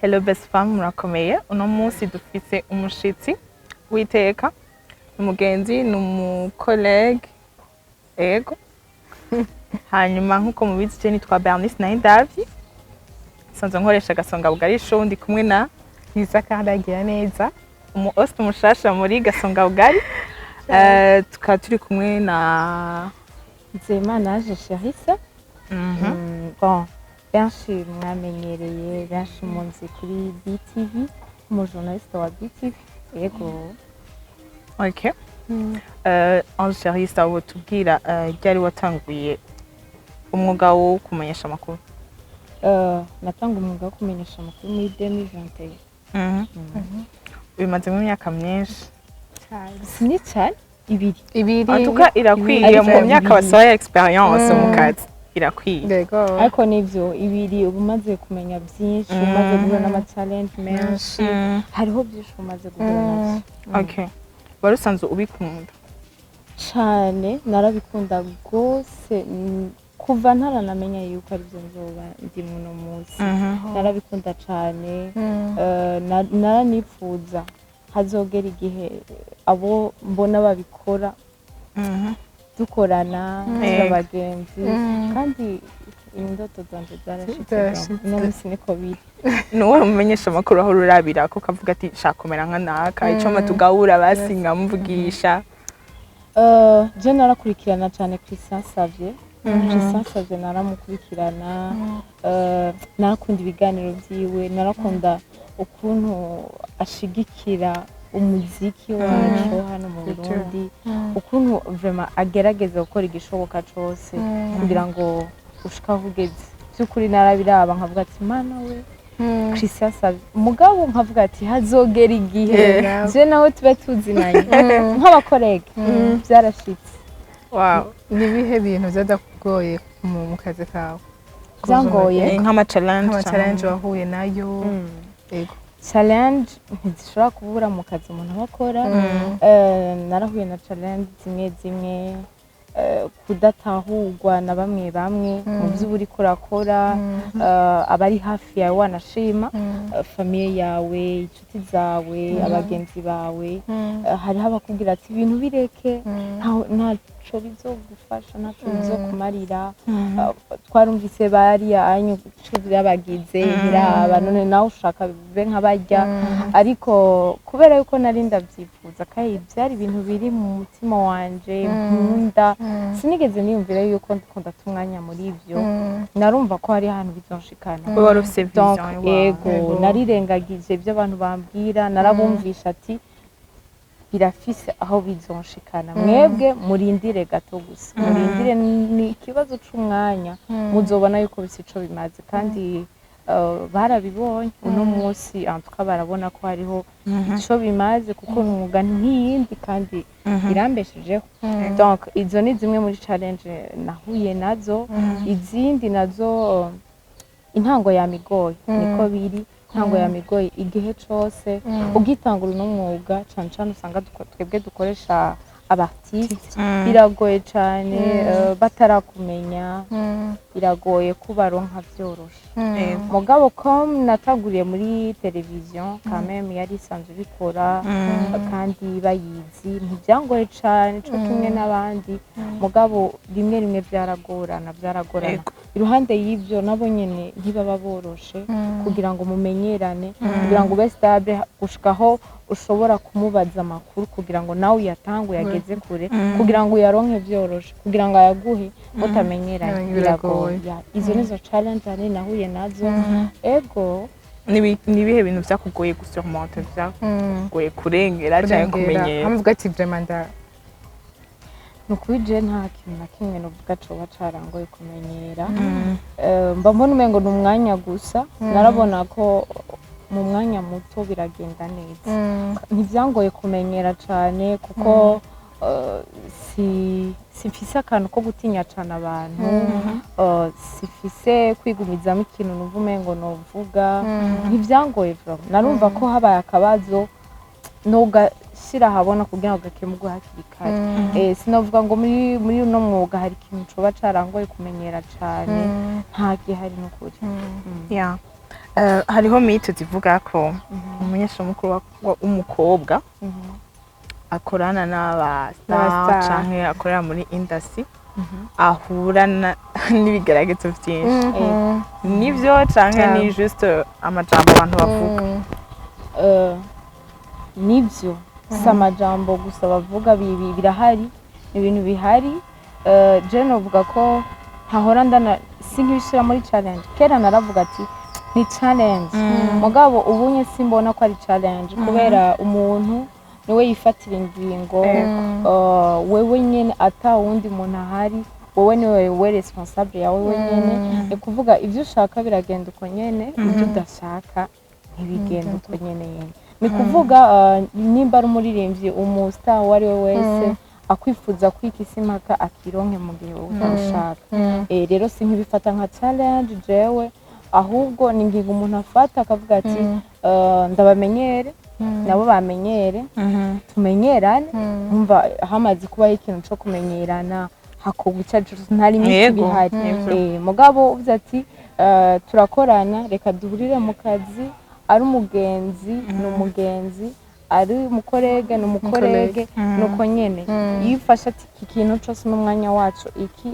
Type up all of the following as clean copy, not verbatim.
Hello best fam murakomeye uno munsi dufite umushitsi witeka umugenzi n'umukolege ego hanyuma nkuko mubizi je nitwa Bernice Nahindavyi sanzwe nkoresha Gasonga Bugari show ndi kumwe na Isaka ndagira neza umu host mushasha muri Gasonga Bugari tukaba turi kumwe na Nzeyimana Cherissa. Bon, benshi mwamenyereye benshi munzi kuri BTV umujournaliste wa BTV yego. Okay. Cherissa wo tubwira ryari watanguye umwuga wo kumenyesha amakuru? Natanga umwuga wo kumenyesha amakuru muri 2021. Bimaze mu myaka myinshi. Ni cyane ibiri. En tout cas irakwiye mu myaka basaba experience mu kazi. Irakwiye. Ariko nivyo ibiri ubumaze kumenya byinshi umaze guhura n'ama challenge menshi hariho byinshi umaze guhura navyo. Okay. Warusanzwe ubikunda? Cyane narabikunda gose kuva ntaranamenya yuko ari byo nzoba ndi muno munsi. Narabikunda cyane naranifuza hazogera igihe abo mbona babikora dukorana n'abagenzi kandi indoto zanje zarashitse no munsi niko biri. Nuwo mumenyesha amakuru aho rurabira ko kavuga ati shaka kumera nka naka ico matugahura basinga mvugisha. Je narakurikirana cyane Christian Xavier. Christian Xavier naramukurikirana narakunda ibiganiro byiwe narakunda ukuntu ashigikira umuziki wacu hano mu Burundi ukuntu vraiment agerageza gukora igishoboka cyose kugira ngo ushikaho ugeze by'ukuri narabiraba nkavuga ati mana we Christian Xavier mugabo nkavuga ati hazogera igihe je nawe tube tuzinanye nk'abakolege byarashitse. Wow. Nibihe bintu byadakugoye mu kazi kawe? Byangoye nk'ama challenge wahuye nayo? Yego. Challenge ntizishobora kubura mu kazi umuntu abakora. Narahuye na challenge zimwe kudatahurwa na bamwe mu by'uburi kurakora abari hafi yawe wanashima famille yawe inshuti zawe abagenzi bawe hariho abakubwira ati ibintu bireke ntaco bizogufasha ntaco bizokumarira twarumvise bariya anyu by'abagize biraba none nawe ushaka bibe nk'abarya ariko kubera yuko nari ndavyifuza kandi byari ibintu biri mu mutima wanje nkunda sinigeze niyumvira yuko ndikunda tumwanya muri ivyo narumva ko hari ahantu bizonshikana. Wari ufise vision yego narirengagije ibyo abantu bambwira narabumvisha ati birafise aho bizonshikana mwebwe murindire gato gusa murindire ni ikibazo c'umwanya muzobona yuko bisico bimaze kandi barabibonye uno munsi antuka barabona ko hariho ico bimaze kuko umwuga ntiyindi kandi irambeshejeho. Donc izo ni zimwe muri challenge nahuye nazo izindi nazo intango yamigoye niko biri intango yamigoye igihe cose ugitangura no mwuga cyane usanga twebwe dukoresha abartiste biragoye cyane batarakumenya biragoye kubaronka vyoroshe. Mugabo comme nataguriye muri television quand même yari isanzwe bikora kandi bayizi ntibyangoye cyane cyo kimwe n'abandi mugabo rimwe byaragorana iruhande y'ivyo nabo nyene ntibaba boroshe kugira ngo mumenyerane kugira ngo ube stable gushikaho ushobora kumubaza amakuru kugira ngo nawe yatangu yageze kure kugira ngo yaronke vyoroshe kugira ngo ayaguhe mutamenyeranye biragoye. Izo nizo challenge ari nahuye nazo. Ego nibihe bintu vyakugoye gusurmonter vyakugoye kurengera cyane kumenyera? Amuvuga ati vraiment nukuje nta kintu na kimwe novuga coba carangoye kumenyera. Mba mbona umengo ni umwanya gusa narabona ko mu mwanya muto biragenda neza ntivyangoye kumenyera cyane kuko sifise akantu ko gutinya cyane abantu sifise kwigumizamo ikintu numva umengo novuga ntivyangoye vraiment narumva ko habaye akabazo nugashira habona kugira ngo gakemurwe hakiri kare. Sinovuga ngo muri uno mwuga hari ikintu coba carangoye kumenyera cyane nta gihari n'ukuri. hariho mito zivuga ko umunyeshamukuru w'umukobwa akorana n'abastar canke akorera muri industry ahura n'ibigeragezo byinshi nivyo canke ni juste amajambo abantu bavuga nivyo si amajambo gusa bavuga birahari ibintu bihari je novuga ko ntahora si nk'ibishira muri challenge kera naravuga ati ni challenge mugabo ubunye simbona ko ari challenge kubera umuntu niwe yifatira ingingo wewe nyene ata wundi muntu ahari wowe niwe responsable yawe wenyene ni kuvuga ivyo ushaka biragenda uko nyene ivyo udashaka ntibigenda uko nyene ni kuvuga nimba ari umuririmbyi umustar uwo ari we wese akwifuza kwikisa impaka akironke mu gihe utabishaka rero si nk'ibifata nka challenge jewe ahubwo ni ngingo umuntu afata akavuga ati ndabamenyere nabo bamenyere tumenyerane umva hamaze kubaho ikintu cyo kumenyerana hakorwa icyacu ntari misi bihari mugabo uvuze ati turakorana reka duhurire mu kazi ari umugenzi ni umugenzi ari umukorege ni umukorege nuko nyene iyo ufashe ati iki kintu cyose n'umwanya wacu iki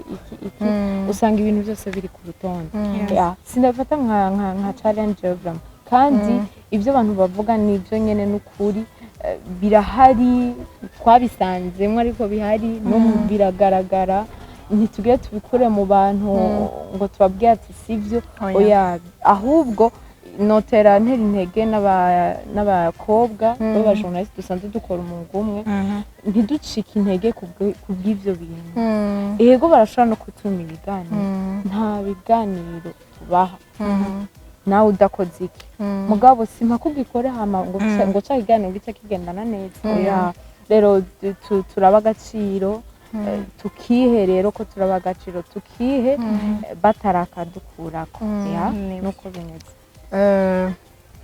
usanga ibintu byose biri ku rutonde sindabifata nka challenge vraiment kandi ibyo abantu bavuga ni ibyo nyene n'ukuri birahari twabisanzemo ariko bihari no biragaragara ntitugire tubikure mu bantu ngo tubabwire ati sivyo oya ahubwo notera intege n'abakobwa b'abajournaliste dusanzwe dukora umwuga umwe ntiducike intege kubw'ivyo bintu yego barashobora no kutuma ibiganiro nta biganiro tubaha nawe udakoze iki mugabo simpa kubwikore hama ngo ca kiganiro gice kigendana neza rero turaba agaciro tukihe rero ko turaba agaciro tukihe batarakadukurako nuko bimeze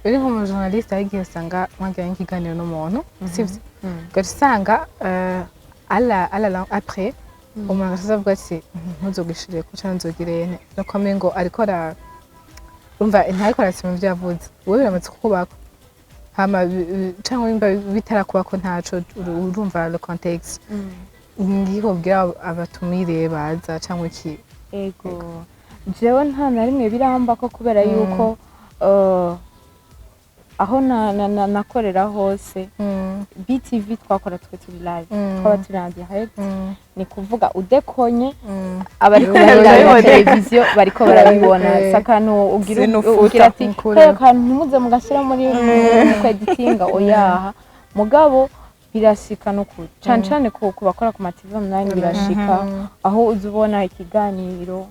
uri nk'umujournaliste hari igihe usanga mwagiranye ikiganiro n'umuntu sivyo ugasanga après umuntu azavuga ati ntuzogishire ko canke nzogirene nuko amengo ariko umva ntariko arasima ivyo yavuze wowe biramaze kukubako hama canke bitarakubako ntaco urumva le contexte ngiko bwira abatumire baza canke iki ego jewe nta na rimwe birambako kubera yuko aho nakorera hose BTV twakora twe turi live twaba turi en direct ni kuvuga udekonye abariko barabona televiziyo bariko barabibona sakano ugira ati kaya kantu ntimuze mugashira muri editinga oyaha mugabo birashika no ku cane ko bakora ku TV online birashika aho uzubona ikiganiro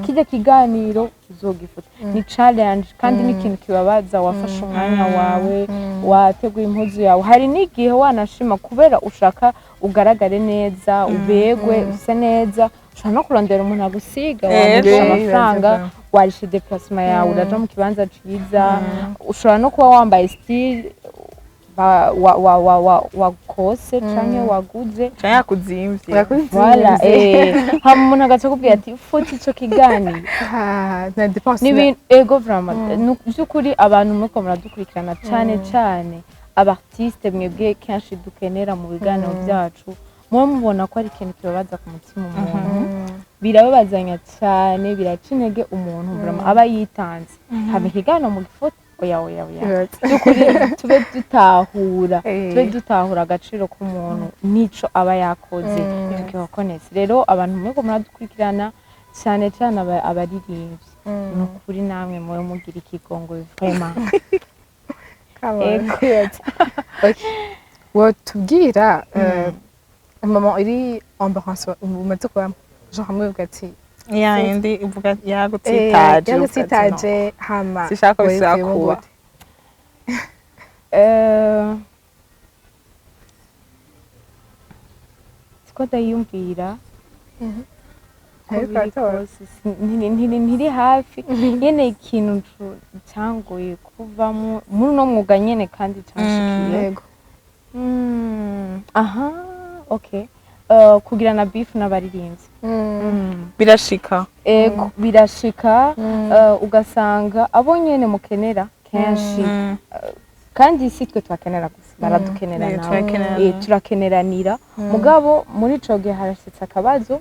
kijya kiganiro uzogifuta ni challenge kandi n'ikintu kibabaza wafashe umwanya wawe wateguye impuzu yawe hari n'igihe wanashima kubera ushaka ugaragare neza ubegwe use neza ushaka no kurondera umuntu agusiga wamurisha amafaranga warishe déplacement yawe uraja mu kibanza ciza ushobora no kuba wambaye style wakose canke waguze canke yakuzimvye voilà hama umuntu agaca kubwira ati futi ico kiganiro na dépense ni ego vraiment by'ukuri abantu muko muradukurikirana cane abartiste mwebwe kenshi dukenera mu biganiro byacu mwe mubona ko ari ikintu kibabaza ku mutima umuntu birababazanya cyane biracinege umuntu vraiment aba yitanze hama ikiganiro mu gifoto oya by'ukuri tube dutahura agaciro k'umuntu nico aba yakoze tukibakoneza rero abantu mwego muradukurikirana cyane abaririmbyi ni ukuri namwe muwe mugira ikigongo vraiment wotubwira mama iri ambiance umaze kuba genre hamwe ugati indi uvuga yagutsitaje hama sishaka bisakura siko ndayumvira ntiri hafi nyene ikintu cyangoye kuvamo muri no mwuga nyene kandi canshikiye aha okay kugirana beef n'abaririmbyi birashika ego birashika ugasanga abo nyene mukenera kenshi kandi si twe twakenera gusa baradukenera nawe turakeneranira mugabo muri ico gihe harashitse akabazo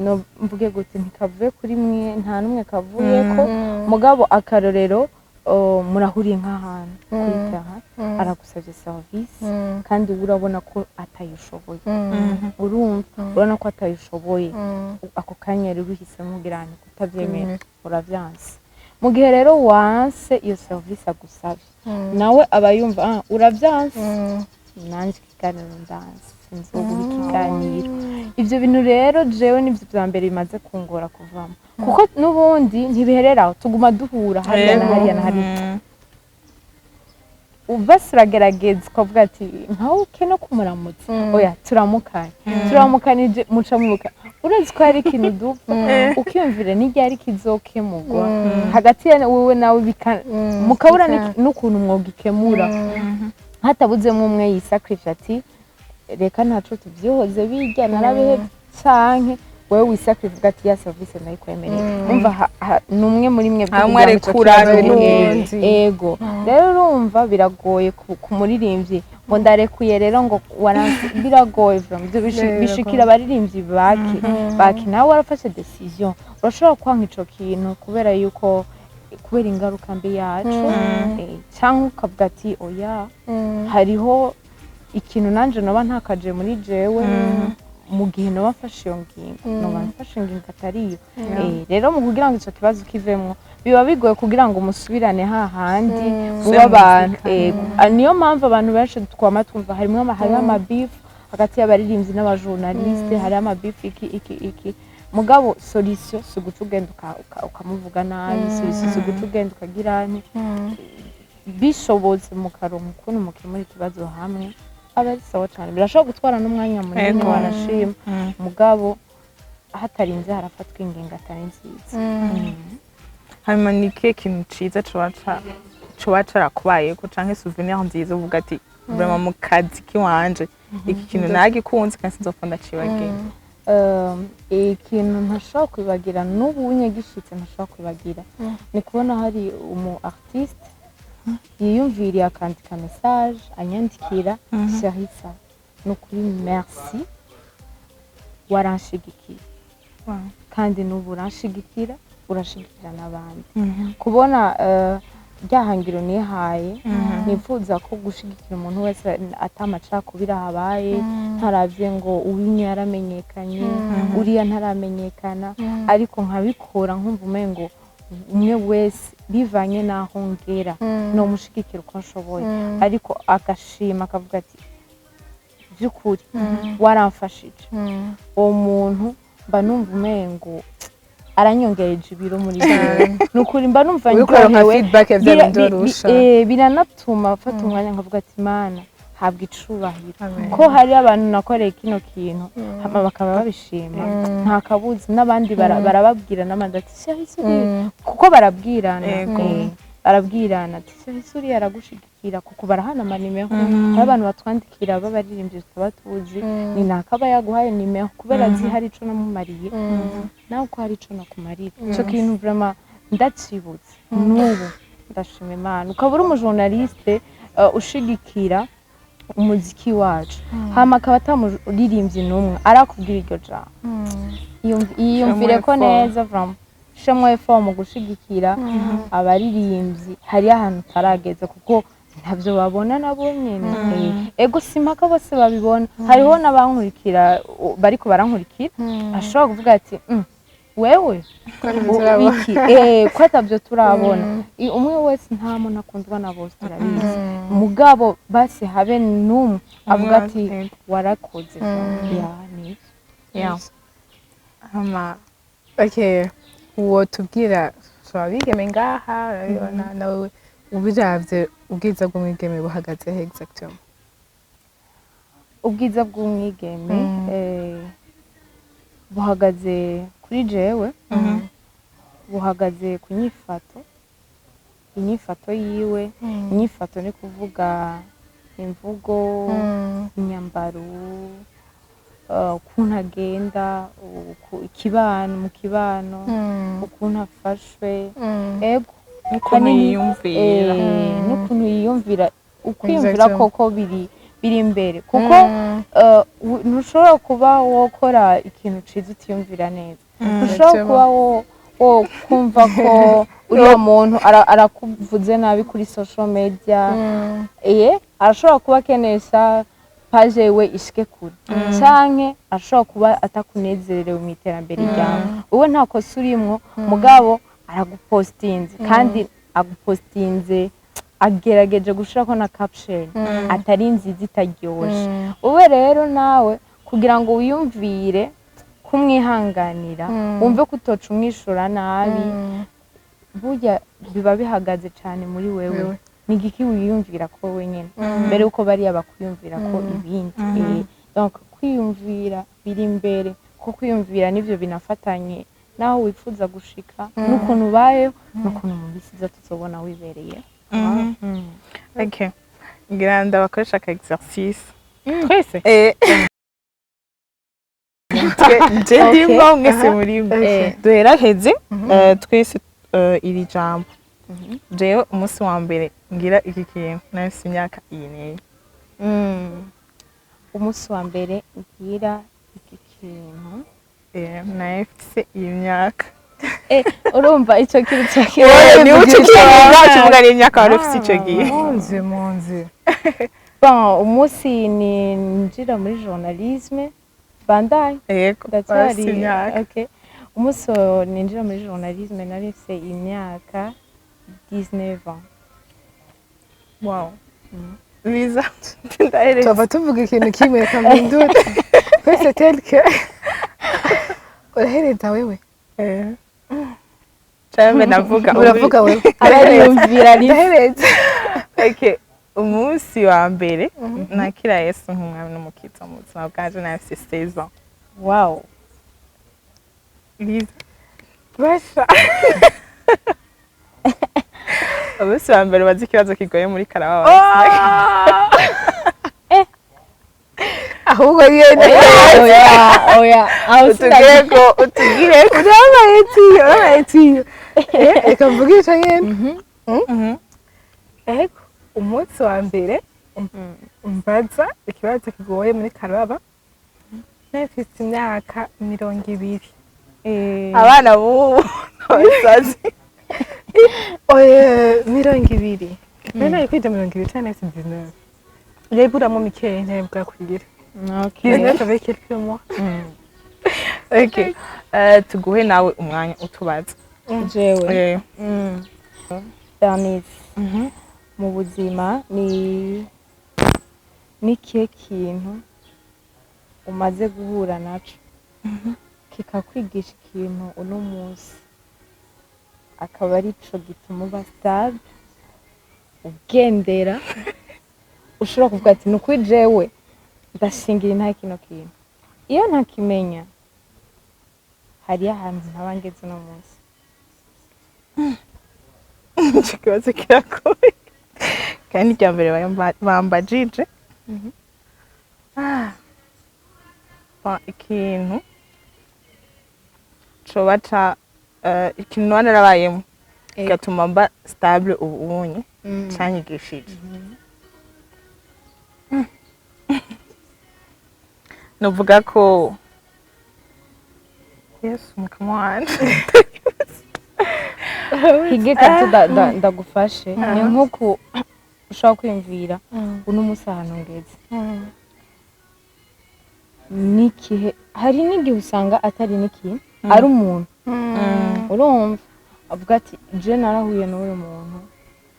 no mvuge gute ntikavuye kuri mwe nta numwe kavuyeko mugabo akarorero murahuriye nk'ahantu kuri taha aragusavye service kandi urabona ko atayishoboye urumva ko atayishoboye ako kanya rero uhisemo kugira ngo utavyemera uravyanse mu gihe rero wanse iyo service agusavye nawe aba yumva uravyanse nanje ikiganiro ndanze sinzogura ikiganiro ivyo bintu rero jewe nivyo bya mbere bimaze kungora kuvamo kuko nubundi ntibihereraho tuguma duhura hariya na hariya na hariya ubasiragerageza ukavuga ati nkawe ukene kumuramutsa oya turamukanije muca mubuka urazi ko hari ikintu dupfa ukiyumvira n'iryari kizokemurwa hagati ya wewe nawe mukabura n'ukuntu mwogikemura hatabuzemo umwe yisacrifice ati reka ntaco tuvyihoze bijya narabihe canke wewe wisacrifice ugati ya service nayikwemereye umva numwe muri mwe ego rero urumva biragoye kumuririmbyi ngo ndarekuye rero ngo waranse biragoye byo bishikira abaririmbyi baki nawe warafashe decision urashobora kwanka ico kintu kubera yuko kubera ingaruka mbi yacu cyangwa ukavuga ati oya hariho ikintu nanje noba ntakaje muri jewe mu gihe noba mfashe iyo ngingo noba mfashe ingingo atariyo rero mu kugira ngo ico kibazo kivemwo biba bigoye kugira ngo musubirane hahandi muba abantu niyo mpamvu abantu benshi twama twumva harimo amabeef hagati y'abaririmbyi n'abajournaliste hari amabeef iki mugabo solution si guca ugenda ukamuvuga nabi solution si guca ugenda ukagira bishobotse mukaronka ukuntu mukemura ikibazo hamwe aba ari sawa cyane birashobora gutwara n'umwanya munini wanashima mugabo hatarinze harafatwa ingingo atari nziza hanyuma ni ikihe kintu ciza coba carakubayeko canke souvenir nziza uvuga ati vraiment mu kazi kiwanje iki kintu nagikunze kandi sinzopfa ndacibagira ikintu ntashobora kwibagira n'ubunye gishitse ntashobora kwibagira ni kubona hari umu artiste yiyumviriye akandika message anyandikira Sharissa nukuri merci waranshigikira kandi n'ubu uranshigikira urashigikira n'abandi kubona ryahangiro nihaye nifuza ko gushigikira umuntu wese atamacakubira habaye ntaravye ngo uwinye yaramenyekanye uriya ntaramenyekana ariko nkabikora nkumva umengo umwe wese bivanye naho ngera no mushigikira uko nshoboye ariko agashima akavuga ati byukuri waramfashije uwo muntu mba numva umengo aranyongereje ibiro muri byo nukuri mba numva ndyohewe biranatuma afata umwanya nkavuga ati mana habwa icubahiro ko hari abantu nakoreye kino kintu hama bakaba babishima nta kabuzi n'abandi barababwira n'amanda ati Sharissa kuko barabwirana ati Sharissa uri yaragushigikira kuko barahana amanimero hari abantu batwandikira babaririmbye tutaba tuzi ni nakaba yaguhaye nimero kubera azi hari ico namumariye nawe ko hari ico nakumarira ico kintu vraiment ndacibutse n'ubu ndashima Imana ukabura umujournaliste ushigikira umuziki wacu hama akaba atamuririmbyi n'umwe arakubwira iryo jambo yiyumvire ko neza vraiment shemwe mu gushigikira abaririmbyi hari ahantu tarageze kuko ntabyo babona nabo nyene ego simpaka bose babibona hariho n'abankurikira bariko barankurikira ashobora kuvuga ati wewe wiki ko atabyo turabona umwe wese nta muntu akundwa na bose turabizi mugabo basi habe n'umwe avuga ati warakoze okay uwo tubwira twabigeme ngaha nawe ubiravye ubwiza bw'umwigeme buhagaze he exactement ubwiza bw'umwigeme buhagaze kuri jewe buhagaze ku inyifato yiwe inyifato ni kuvuga imvugo inyambaro ukuntu agenda ikibano mu kibano ukuntu afashwe ego n'ukuntu yiyumvira n'ukuntu yiyumvira ukwiyumvira koko biri imbere kuko ntushobora kuba wokora ikintu ciza utiyumvira neza ntushobora kuba wo kumva ko uriya muntu arakuvuze nabi kuri social media arashobora kuba akenesha paje we ishike kure canke ashobora kuba atakunezererewe mu iterambere ryawe wowe nta kosa urimwo mugabo aragupostinze kandi agupostinze agerageje gushirako na caption atari nziza itaryoshe wowe rero nawe kugira ngo wiyumvire kumwihanganira wumve ko utoca umwishura nabi burya biba bihagaze cyane muri wewe ni igiki wiyumvira ko wenyine mbere uko bariya bakwiyumvira ko ibindi donc kwiyumvira biri imbere ko kwiyumvira nivyo binafatanye naho wifuza gushika n'ukuntu ubayeho n'ukuntu mu bisiza tuzobona wibereye okay ngira ndabakoresha ka exercice twese je ndimba mwese muri duheraheze twese iri jambo jewe umunsi wa mbere ngira iki kintu nafise imyaka iyi n'iyi umunsi wa mbere ngira iki kintu nafise iyi myaka urumva icyo kintu ni uco kivuga n'imyaka wari ufise ico gihe munzi bon umunsi ninjira muri journalisme bandaye yego ndacyari okay umunsi ninjira muri journalisme nari mfise imyaka 19 ans. Wow. Liza, ndahereza. Tuba tuvuga ikintu kimwe kamindura. Kwese telke. Urahereza wewe. Cyane navuga. Uravuga wewe. Arayumvira ndahereza. Okay. Umunsi wa mbere nakira Yesu nk'umwami n'umukiza mu buzima bwanje nafise 16 ans. Wow. Liza. Basha. Umunsi wa mbere bazi ikibazo kigoye muri Karababa. Ahubwo yene. Oya. Utugire. Urabaye tiyo. Eka mvuge ico nyene. Eko umunsi wa mbere umbaza ikibazo kigoye muri Karababa. Nafise imyaka 20. Abana bubu basazi. Oye 20. Nari kwita 20 cyane 19. Yebura mikeya ntebwa kugira. Okay. Neza avec quelques mois. Okay. Tuguhe nawe umwanya utubaza. Jewe. Danis. Mu buzima ni kihe kintu umaze guhura naco kikakwigisha ikintu uno munsi akaba ari co gituma uba stable ugendera ushobora kuvuga ati ni ukuri jewe ndashingira nta kino kintu iyo ntakimenya hariyo ahantu ntaba ngeze uno munsi ico kibazo kiragoye kandi irya mbere bambajije ikintu coba ca ikintu naba narabayemo kigatuma mba stable ubunye canyigishije novuga ko Yesu mukama wanje higeka ndagufashe ni nkuko ushobora kwiyumvira uno munsi ahantu ngeze n'ikihe hari n'igihe usanga atari n'ikintu ari umuntu urumva avuga ati je narahuye n'uyu muntu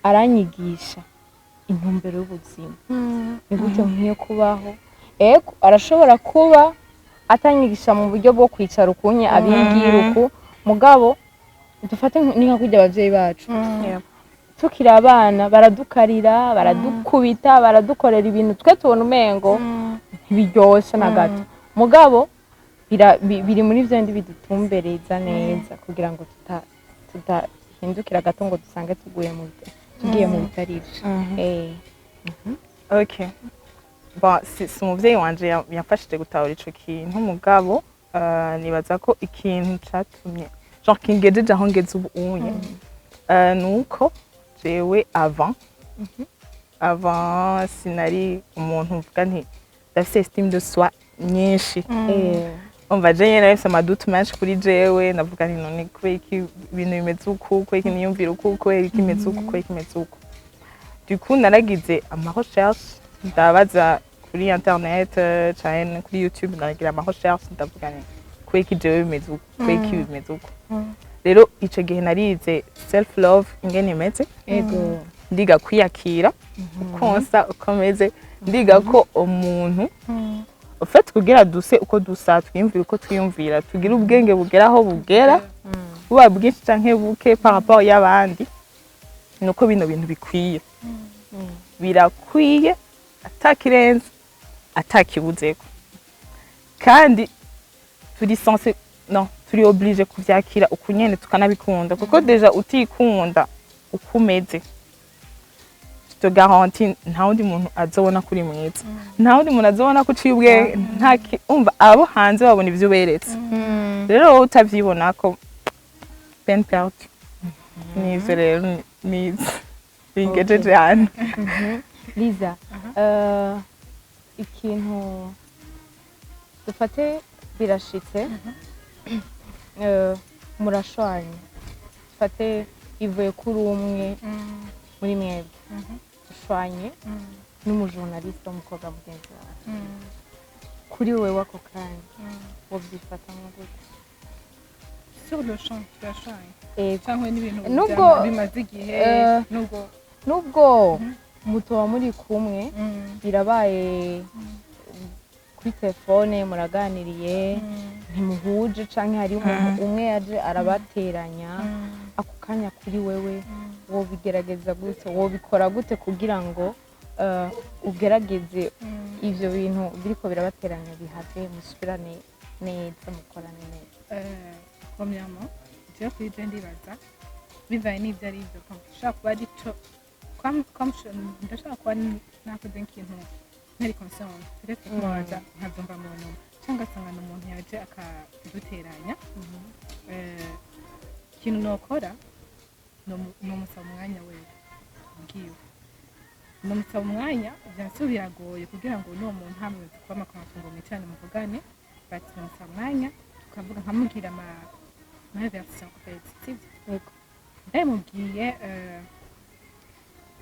aranyigisha intumbero y'ubuzima ni gute nkwiye kubaho ego arashobora kuba atanyigisha mu buryo bwo kwicara ukunye abingira uku mugabo dufate ni nka kujya abavyeyi bacu tukiri abana baradukarira baradukubita baradukorera ibintu twe tubona umengo ntibiryoshe na gato mugabo biri muri vyo ndi bidutumbereza neza kugira ngo tutahindukira gato ngo dusange tugiye mu bitarivyo Okay. bon si umuvyeyi wanje yamfashije gutahura ico kintu mugabo nibaza ko ikintu catumye genre kingejeje aho ngeze ubu unye nuko jewe avant sinari umuntu mvuga nti ndafise estime de soi nyinshi umva je nyene nafise amadutu menshi kuri jewe navuga nti none kubera iki ibintu bimeze uku kubera iki niyumvira uku kubera iki imeze uku kubera iki imeze uku du coup naragize ama recherche ndabaza kuri internet cyane kuri YouTube ndagira ama recherche ndavuga nti kubera iki jewe bimeze uku kubera iki bimeze uku rero ico gihe narize self love ingene imeze ego ndiga kwiyakira ukonsa ukomeze ndiga ko umuntu ufite kugira duse uko dusa twiyumvira uko twiyumvira tugira ubwenge bugera aho bugera buba bwinshi canke buke par rapport y'abandi nuko bino bintu bikwiye birakwiye atakirenze atakibuzeko kandi turi censé non turi obligé kuvyakira ukunyene tukanabikunda kuko deja utikunda ukumeze te garanti nta wundi muntu azobona kuri mwiza nta wundi muntu azobona ko uciye ubwenge umva abo hanze babona ivyo uberetse rero wowe utavyibona ko peine perdue nivyo rero nize bingejeje hano Liza ikintu dufate birashitse murashwanye dufate ivuye kuri umwe muri mwebwe ushwanye n'umujournaliste w'umukobwa mugenzi wawe kuri wewe ako kanya wobyifatamo gute sur le champ turashwanye Eh, cyangwa n'ibintu nubwo- bimaze igihe nubwo mutoba muri kumwe birabaye kuri telefone muraganiriye ntimuhuje canke hari umuntu umwe yaje arabateranya ako kanya kuri wewe wobigerageza gute wobikora gute kugira ngo ugerageze ivyo bintu biriko birabateranya bihave musubirane neza mukorane neza premièrement je kuri je ndibaza bivaye n'ivyo ari byo ushobora kuba ari co ndashobora kuba nakoze nk'ikintu ntari consciente peut-être ko waza nkavyumva mu nyuma cyangwa asanga umuntu yaje akaduteranya ikintu nokora nomusaba umwanya wewe ubwiwe nomusaba umwanya vyanse biragoye kugira ngo n'uwo muntu hamweze kuba amakongo mwicane muvugane bati nomusaba umwanya tukavuga nkamubwira ma version en fait sivyo yego ndamubwiye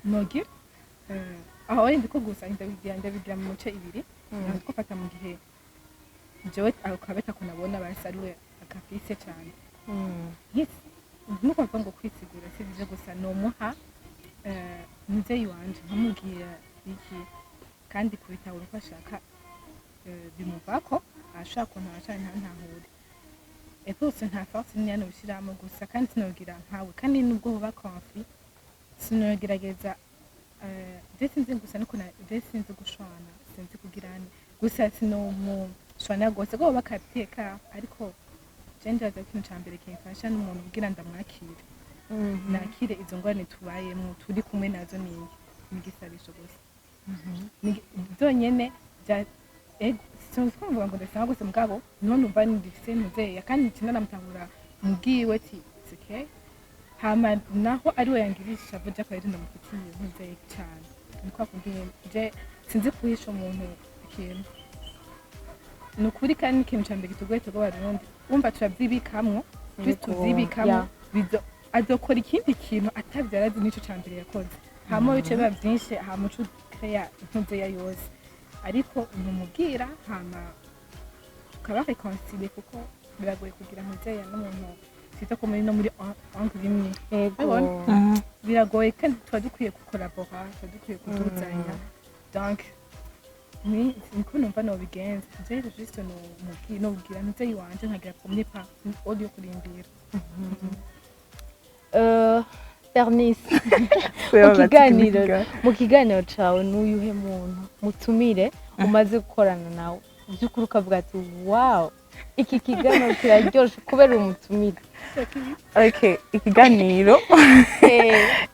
nogira aho ndi ko gusa ndabigira mu mice ibiri nko fata mu gihe jewe akabeta ko nabona basariwe akafise cyane yes nuko mvuga ngo kwisigura sivyo gusa nomuha muvyeyi wanje nkamubwira iki kandi kubitahura uko ashaka bimuvako ashaka kuntu ashaka ntahure epose nta force nyane bishiramo gusa kandi sinogira nkawe kandi nubwo buba conflit sinogerageza sinzi gusa nuko sinzi gushwana sinzi kugirana gusa sinomushwana gose ko bakateka ariko gender za kintu cyambere kimfasha n'umuntu ugira ndamwakire nakire izo ngorane tubayemo turi kumwe nazo nigisabisho gusa byonyene sinumva ngo ndasanga gusa mugabo none umva ndifise muzeya kandi kinanamutangura mubwiwe ati okay hama naho ari we yangirisha vuga ko ari ndamufitiye muzeya cyane niko akubwiye je sinzi kuhisha umuntu ikintu nukuri kandi ikintu cyambere gitugoye Barundi umva turabyibikamwo tuzibikamwo bizo azokora ikindi kintu atavyarazi nico cyambere yakoze hama bice biba byinshi hama ucu kreya muzeya yose ariko numubwira hama tukaba reconcilier kuko biragoye kugira muzeya n'umuntu sita ko muri no muri angle imwe biragoye kandi twadukwiye gukorabora twadukwiye kuduzanya donc niko numva no bigenze je juste no ubwira muzeyi wanje nkagira premier pas audio kurindira Bernice mu kiganiro cawe n'uyuhe muntu mutumire umaze gukorana nawe by'ukuri ukavuga ati wow iki kiganiro kiraryoshe kubera umutumire okay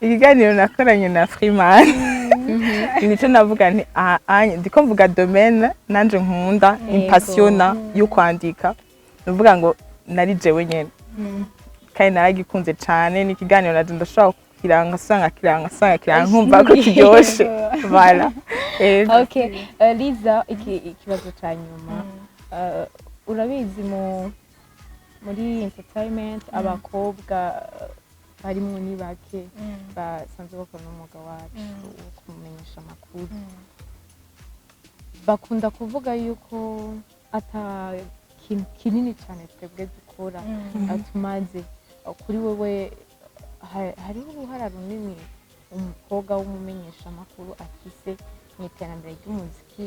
ikiganiro nakoranye na Freeman nico navuga nti ndiko mvuga domaine nanje nkunda impasiona yo kwandika nuvuga ngo nari jewe nyene kandi naragikunze cyane n'ikiganiro naje ndashaka kiranga sanga nkumva ko kiryoshe voilà okay Liza ikibazo cya nyuma urabizi muri entertainment abakobwa harimo ni bake basanzwe bakora n'umwuga wacu wo kumenyesha amakuru bakunda kuvuga yuko ata kintu kinini cyane twebwe dukora atumaze kuri wewe hariho uruhara runini umukobwa w'umumenyesha amakuru afise mu iterambere ry'umuziki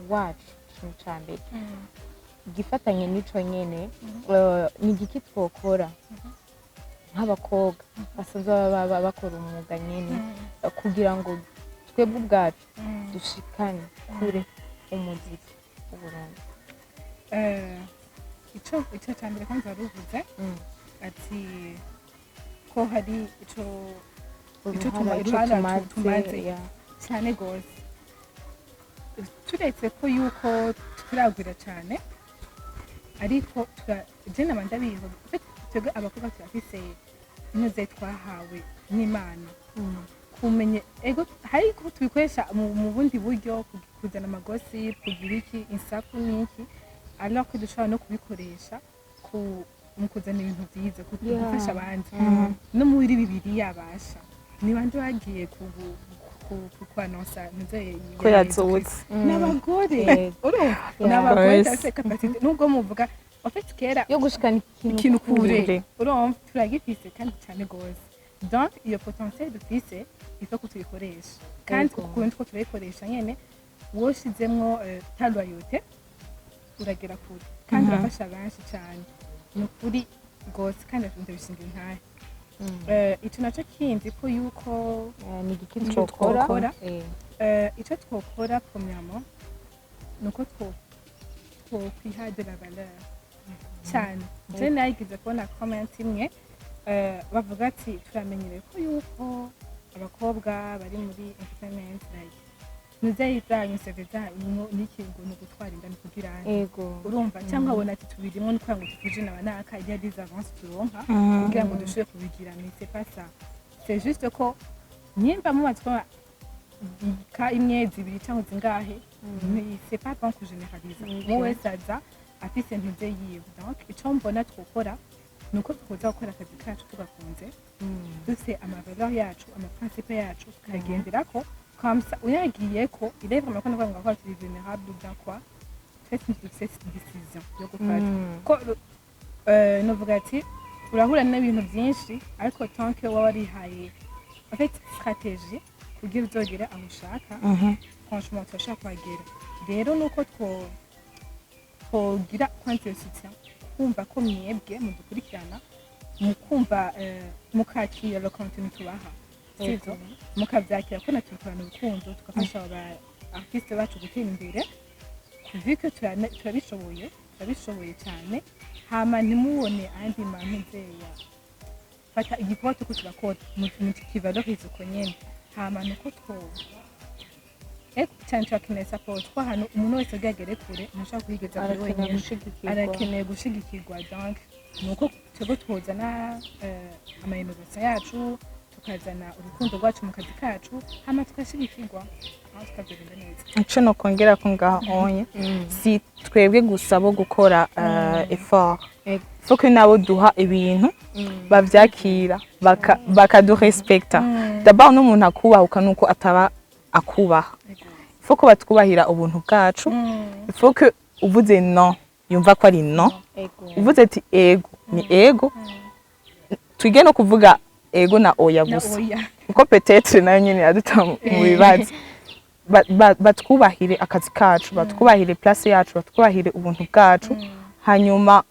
wacu ikintu cya mbere gifatanye n'ico nyene ni igiki twokora nk'abakobwa basanzwe bakora umwuga nyene kugira ngo twebwe ubwacu dushikane kure umuziki w'Uburundi ico cya mbere kandi waruvuze ati ko hari ico tumaze cyane gose turetse ko yuko turagwira cyane ariko je nabanda biho twebwe abakobwa turafise inoze twahawe n'Imana kumenye ego hari ko tubikoresha mu bundi buryo kuzana amagosi kugira iki insaku n'iki alors que dushobora no kubikoresha mu kuzana ibintu byiza gufasha abandi no muri bibiri yabasha ni bande bagiye kwanonsa ko yazutse n'abagore n'abagore cyase capacité nubwo muvuga ofite kera yo gushikana ikintu kure urumva turagifise kandi cyane gose donc iyo potentiel dufise ifa ko tuyikoresha kandi kuko ko turayikoresha nyene woshizemwo talwayote uragera kure kandi urafasha benshi cyane nukuri gose kandi ndabishinga intahe icyo nacyo kindi ko yuko ni igiki twokora icyo twokora premièrement nuko twokwiha de la valeur cyane je nayigize kubona comment imwe bavuga ati turamenyereye ko yuko abakobwa bari muri entertainment like nuzayi zanyu seve zanyu n'ikingo no gutwara inda kugira urumva cyangwa abona ati tubirimo no kwanga tuje nabanaka il y a des avances turonka kugira ngo dushobore kubigira mais c'est pas ça c'est juste ko nyimba mu matwa ka imwe zibiri cyangwa zingahe c'est pas bon que généraliser moi saza afise ntuze yiwe donc icyo mbona twokora nuko tukoza gukora akazi kacu tugakunze dufite amavaleur yacu amaprincipe yacu tukagenderako kamsa uyagiye ko il est vraiment qu'on va avoir des vulnérables dans quoi fait une décision yo gufata ko novuga ati urahura n'ibintu byinshi ariko tant que warihaye en fait stratégie kugira uzogere aho ushaka franchement turashaka kwagera rero nuko twogira quantité soutien kumva ko mwebwe mudukurikirana mukumva mukakira le contenu tubaha sivyo mukavyakira ko natukorana urukundo tukafasha aba artiste bacu gutera imbere kuvika turabishoboye cyane hama nimubone andi mantuzeya fata igikorwa cyo turakora mu kivalorize uko nyene hama nuko cyane turakeneye support ko hano umuntu wese agagere kure ntashaka kwigeza kuri wenyine arakeneye gushigikirwa donc nuko twebwe twozana ama-innovation yacu tukazana urukundo rwacu mu kazi kacu hama tukashigikirwa aho tukagenda neza ico no kongera ko ngaho onye si twebwe gusa bo gukora effort faut que nabo duha ibintu bavyakira bakadurespecta d'abord n'umuntu akubahuka nuko ataba akubaha faut que batwubahira ubuntu bwacu faut que uvuze non yumva ko ari non uvuze ati ego ni ego twige no kuvuga ego na oya gusa uko peut-être nayo nyine yaduta mu bibazo batwubahire akazi kacu batwubahire place yacu batwubahire ubuntu bwacu hanyuma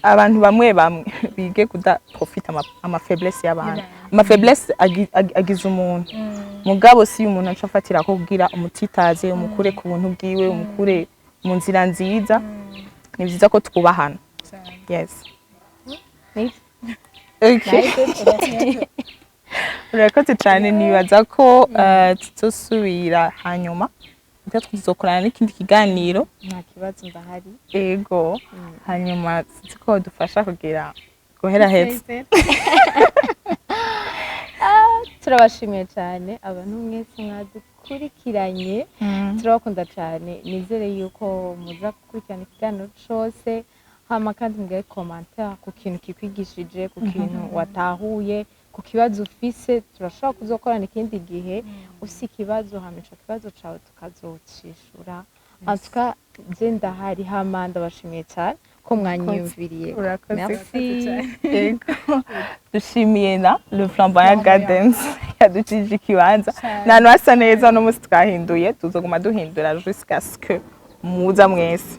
abantu bamwe bige kuda profite ama faiblesse y'abantu ama faiblesse agize umuntu mugabo si umuntu acafatira ko kugira umutitaze umukure ku buntu bwiwe umukure mu nzira nziza ni byiza ko twubahana yes okay urakoze cyane nibaza ko tuzosubira hanyuma tuzokorana n'ikindi kiganiro nta kibazo ndahari. ego hanyuma sinzi ko dufasha kugira guhera heza. Turabashimiye cyane abantu mwese mwadukurikiranye, turabakunda cyane, nizere yuko muza gukurikirana ikiganiro cyose, hama kandi mugire commentaire ku kintu kikwigishije, ku kintu watahuye, ku kibazo ufise, turashobora kuzokorana ikindi gihe ufise ikibazo, hama ico kibazo cawe tukazocishura. Antuka je ndahari, hama ndabashimiye cyane ko mwanyiyumviriye. Merci. Dushimiye na Le Flamboyant Gardens yaducije ikibanza, n'ahantu hasa neza, no musi twahinduye, tuzoguma duhindura jusqu'à ce que muza mwese.